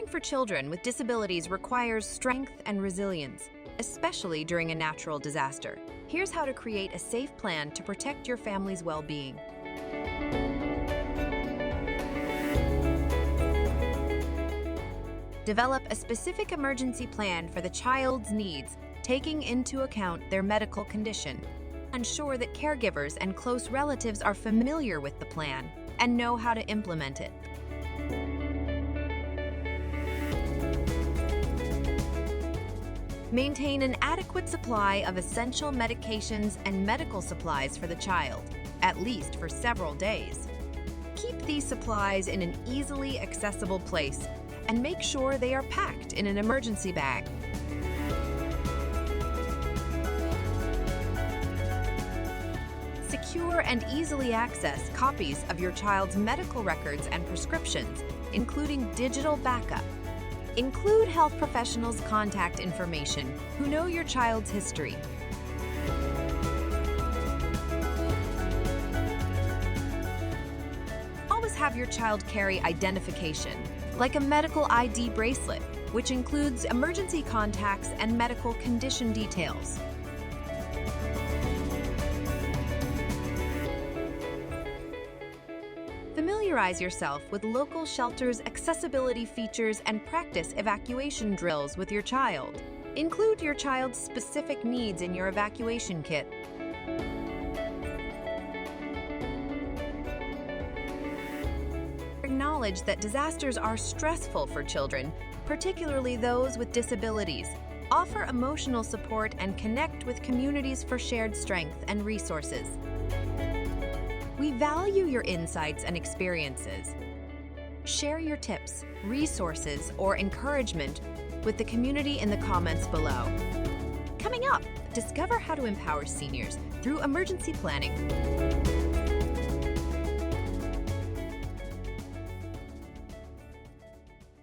Caring for children with disabilities requires strength and resilience, especially during a natural disaster. Here's how to create a safe plan to protect your family's well-being. Develop a specific emergency plan for the child's needs, taking into account their medical condition. Ensure that caregivers and close relatives are familiar with the plan and know how to implement it. Maintain an adequate supply of essential medications and medical supplies for the child, at least for several days. Keep these supplies in an easily accessible place and make sure they are packed in an emergency bag. Secure and easily access copies of your child's medical records and prescriptions, including digital backup. Include health professionals' contact information who know your child's history. Always have your child carry identification, like a medical ID bracelet, which includes emergency contacts and medical condition details. Familiarize yourself with local shelters' accessibility features and practice evacuation drills with your child. Include your child's specific needs in your evacuation kit. Acknowledge that disasters are stressful for children, particularly those with disabilities. Offer emotional support and connect with communities for shared strength and resources. We value your insights and experiences. Share your tips, resources, or encouragement with the community in the comments below. Coming up, discover how to empower seniors through emergency planning.